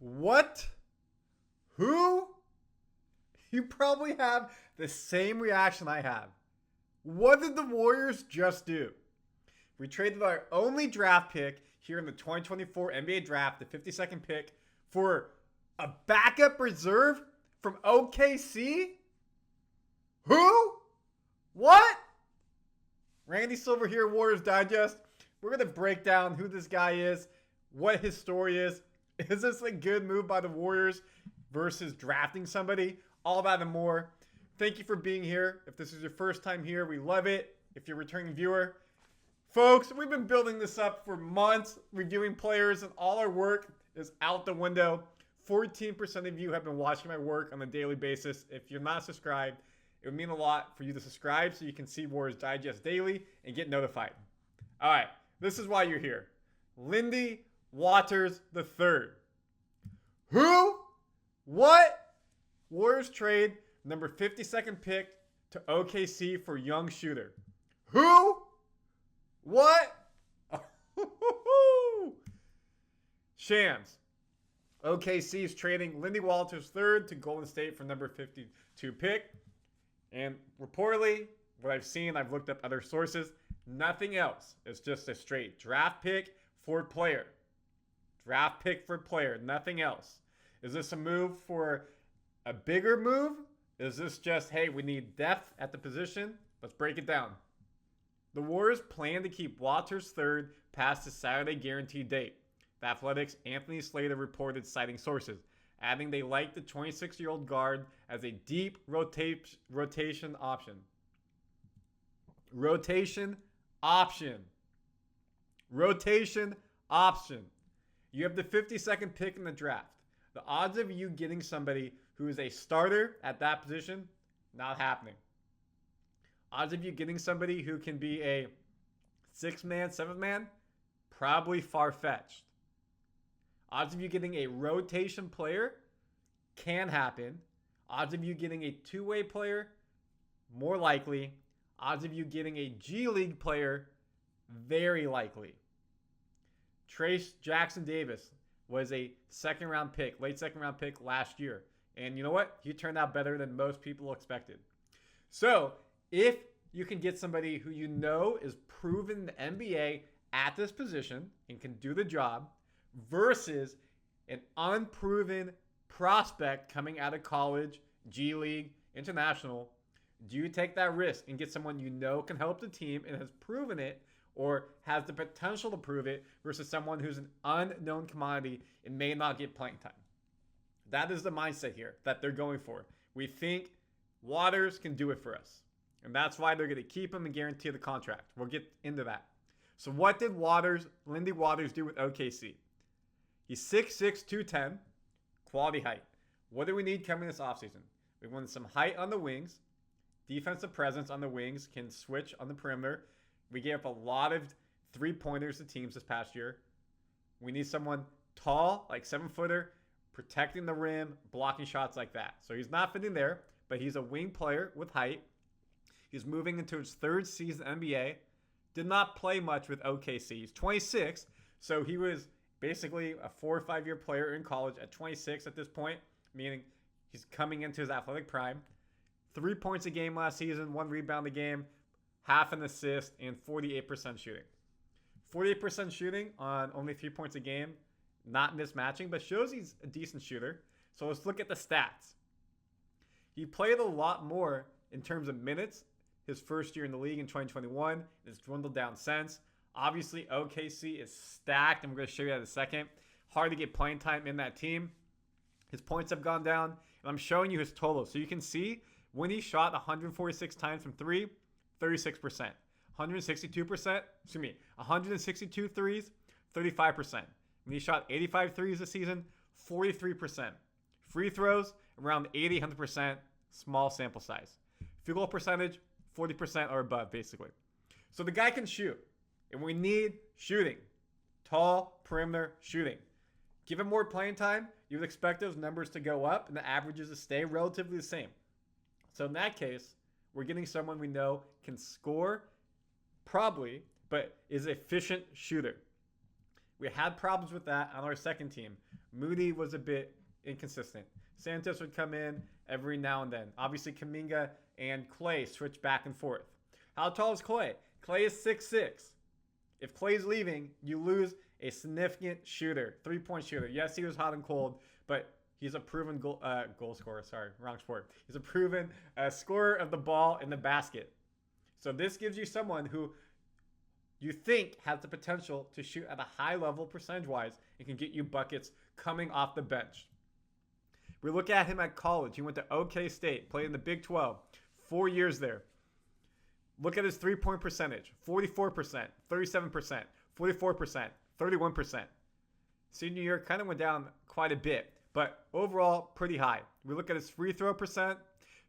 What? Who? You probably have the same reaction I have. What did the Warriors just do? We traded our only draft pick here in the 2024 NBA draft, the 52nd pick, for a backup reserve from OKC? Who? What? Randy Silver here, Warriors Digest. We're going to break down who this guy is, what his story is. Is this a good move by the Warriors versus drafting somebody? All that and more. Thank you for being here. If this is your first time here, we love it. If you're a returning viewer, folks, we've been building this up for months, reviewing players, and all our work is out the window. 14% of you have been watching my work on a daily basis. If you're not subscribed, it would mean a lot for you to subscribe so you can see Warriors Digest daily and get notified. All right, this is why you're here. Lindy Waters III. Who? What? Warriors trade number 52nd pick to OKC for young shooter. Who? What? Shams. OKC is trading Lindy Waters III to Golden State for number 52 pick. And reportedly, what I've seen, I've looked up other sources, nothing else. It's just a straight draft pick for player. Draft pick for player, nothing else. Is this a move for a bigger move? Is this just, hey, we need depth at the position? Let's break it down. The Warriors plan to keep Waters III past the Saturday guaranteed date. The Athletic's Anthony Slater reported citing sources, adding they like the 26-year-old guard as a deep rotation option. Rotation option. Rotation option. You have the 52nd pick in the draft. The odds of you getting somebody who is a starter at that position, not happening. Odds of you getting somebody who can be a 6-man, 7-man, probably far-fetched. Odds of you getting a rotation player can happen. Odds of you getting a two-way player, more likely. Odds of you getting a G League player, very likely. Trace Jackson Davis was a second-round pick, late second-round pick last year. And you know what? He turned out better than most people expected. So if you can get somebody who you know is proven in the NBA at this position and can do the job versus an unproven prospect coming out of college, G League, international, do you take that risk and get someone you know can help the team and has proven it or has the potential to prove it versus someone who's an unknown commodity and may not get playing time? That is the mindset here that they're going for. We think Waters can do it for us. And that's why they're going to keep him and guarantee the contract. We'll get into that. So what did Lindy Waters do with OKC? He's 6'6", 210, quality height. What do we need coming this offseason? We want some height on the wings, defensive presence on the wings, can switch on the perimeter. We gave up a lot of three-pointers to teams this past year. We need someone tall, like 7-footer, protecting the rim, blocking shots like that. So he's not fitting there, but he's a wing player with height. He's moving into his third season NBA. Did not play much with OKC. He's 26, so he was basically a 4 or 5 year player in college at 26 at this point, meaning he's coming into his athletic prime. 3 points a game last season, 1 rebound a game, half an assist, and 48% shooting. 48% shooting on only 3 points a game, not mismatching, but shows he's a decent shooter. So let's look at the stats. He played a lot more in terms of minutes his first year in the league in 2021. It's dwindled down since. Obviously, OKC is stacked, and we're going to show you that in a second. Hard to get playing time in that team. His points have gone down, and I'm showing you his total. So you can see when he shot 146 times from 3, 36%. 162 threes, 35%. When he shot 85 threes this season, 43%. Free throws, around 80, 100%, small sample size. Field goal percentage, 40% or above, basically. So the guy can shoot, and we need shooting. Tall, perimeter shooting. Give him more playing time, you would expect those numbers to go up and the averages to stay relatively the same. So in that case, we're getting someone we know can score, probably, but is an efficient shooter. We had problems with that on our second team. Moody was a bit inconsistent. Santos would come in every now and then. Obviously, Kuminga and Clay switch back and forth. How tall is Clay? Clay is 6'6". If Clay's leaving, you lose a significant shooter, three-point shooter. Yes, he was hot and cold, but he's a proven goal scorer. Sorry, wrong sport. He's a proven scorer of the ball in the basket. So this gives you someone who you think has the potential to shoot at a high level percentage-wise and can get you buckets coming off the bench. We look at him at college. He went to OK State, played in the Big 12, 4 years there. Look at his three-point percentage, 44%, 37%, 44%, 31%. Senior year kind of went down quite a bit, but overall pretty high. We look at his free throw percent,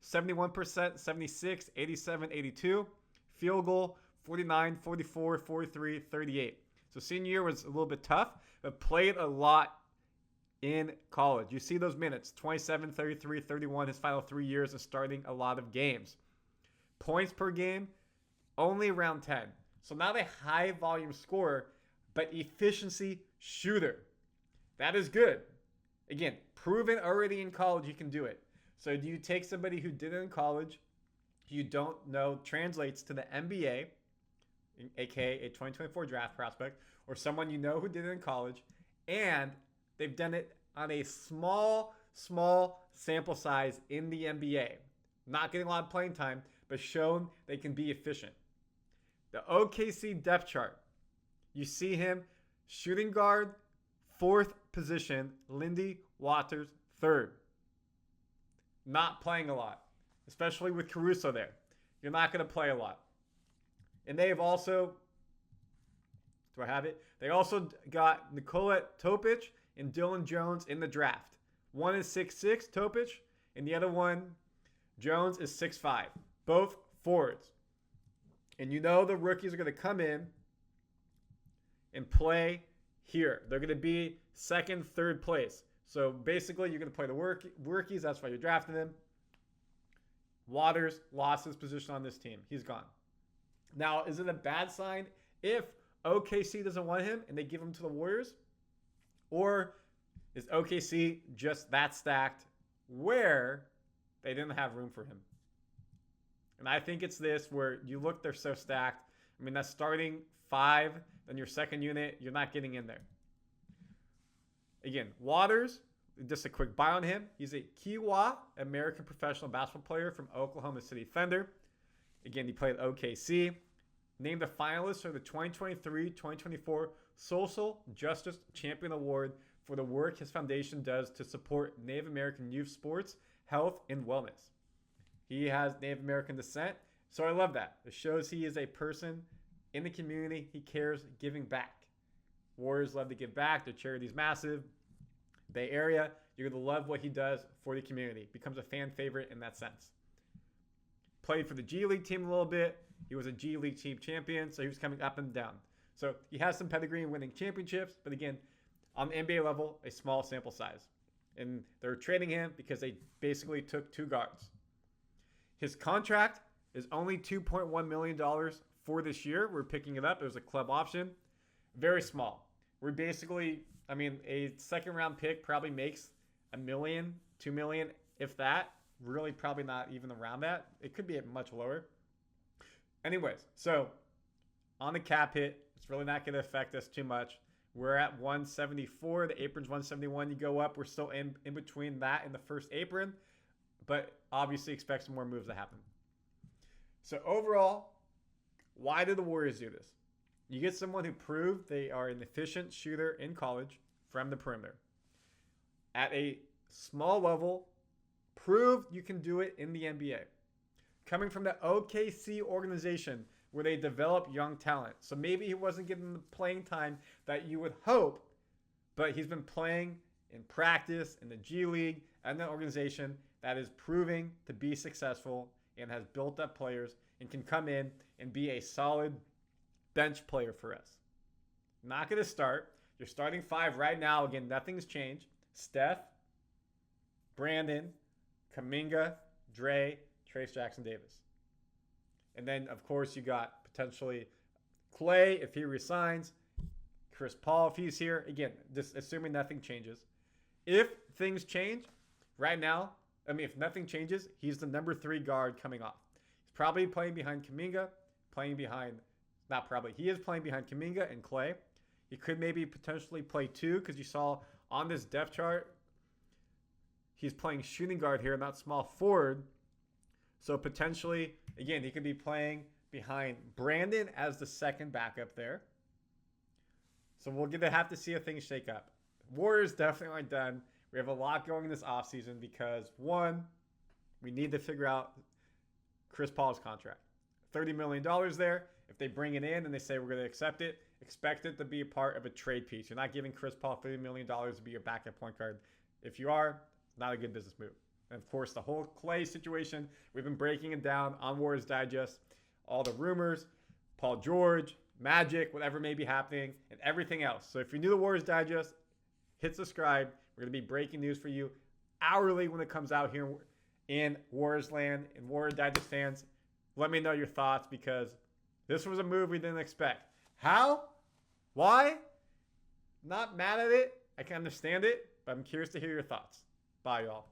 71%, 76, 87, 82. Field goal, 49, 44, 43, 38. So senior year was a little bit tough, but played a lot in college. You see those minutes, 27, 33, 31, his final 3 years and starting a lot of games. Points per game, only around 10. So not a high volume scorer, but efficiency shooter. That is good. Again, proven already in college you can do it. So do you take somebody who did it in college, who you don't know translates to the NBA, aka a 2024 draft prospect, or someone you know who did it in college, and they've done it on a small sample size in the NBA. Not getting a lot of playing time, but shown they can be efficient. The OKC depth chart. You see him, shooting guard, 4th position, Lindy Waters III. Not playing a lot, especially with Caruso there. You're not going to play a lot. And they have also, do I have it? They also got Nikola Topic and Dylan Jones in the draft. One is 6'6", Topic, and the other one, Jones, is 6'5". Both forwards. And you know the rookies are going to come in and play here. They're going to be 2nd, 3rd place. So basically, you're going to play the rookies. That's why you're drafting them. Waters lost his position on this team. He's gone. Now, is it a bad sign if OKC doesn't want him and they give him to the Warriors? Or is OKC just that stacked where they didn't have room for him? And I think it's this where you look, they're so stacked. I mean, that's starting 5, then your second unit, you're not getting in there. Again, Waters, just a quick bio on him. He's a Kiowa American professional basketball player from Oklahoma City Thunder. Again, he played OKC. Named a finalist for the 2023-2024 Social Justice Champion Award for the work his foundation does to support Native American youth sports, health, and wellness. He has Native American descent, so I love that. It shows he is a person in the community. He cares, giving back. Warriors love to give back. Their charity's massive. Bay Area, you're going to love what he does for the community. Becomes a fan favorite in that sense. Played for the G League team a little bit. He was a G League team champion, so he was coming up and down. So he has some pedigree in winning championships, but again, on the NBA level, a small sample size. And they're trading him because they basically took 2 guards. His contract is only $2.1 million for this year. We're picking it up. There's a club option. Very small. We're basically, I mean, a second round pick probably makes $1 million, $2 million, if that. Really probably not even around that. It could be much lower. Anyways, so on the cap hit, it's really not going to affect us too much. We're at 174. The apron's 171. You go up. We're still in between that and the first apron, but obviously expect some more moves to happen. So overall, why did the Warriors do this? You get someone who proved they are an efficient shooter in college from the perimeter. At a small level, proved you can do it in the NBA. Coming from the OKC organization where they develop young talent. So maybe he wasn't getting the playing time that you would hope, but he's been playing in practice in the G League and the organization that is proving to be successful and has built up players and can come in and be a solid bench player for us. Not going to start. You're starting 5 right now. Again, nothing's changed. Steph, Brandon, Kuminga, Dre, Trace Jackson Davis. And then, of course, you got potentially Clay if he resigns, Chris Paul if he's here. Again, just assuming nothing changes. If things change, right now, I mean, if nothing changes, he's the number 3 guard coming off. He's probably playing behind Kuminga, he is playing behind Kuminga and Clay. He could maybe potentially play 2 because you saw on this depth chart, he's playing shooting guard here, not small forward. So potentially, again, he could be playing behind Brandon as the second backup there. So we're going to have to see if things shake up. Warriors definitely aren't done. We have a lot going this offseason because, one, we need to figure out Chris Paul's contract. $30 million there. If they bring it in and they say we're going to accept it, expect it to be a part of a trade piece. You're not giving Chris Paul $30 million to be your backup point guard. If you are, not a good business move. And, of course, the whole Clay situation, we've been breaking it down on Warriors Digest. All the rumors, Paul George, Magic, whatever may be happening, and everything else. So if you're new to Warriors Digest, hit subscribe. We're going to be breaking news for you hourly when it comes out here in Warriors land. And Warriors Digest fans, let me know your thoughts because this was a move we didn't expect. How? Why? Not mad at it. I can understand it, but I'm curious to hear your thoughts. Bye, y'all.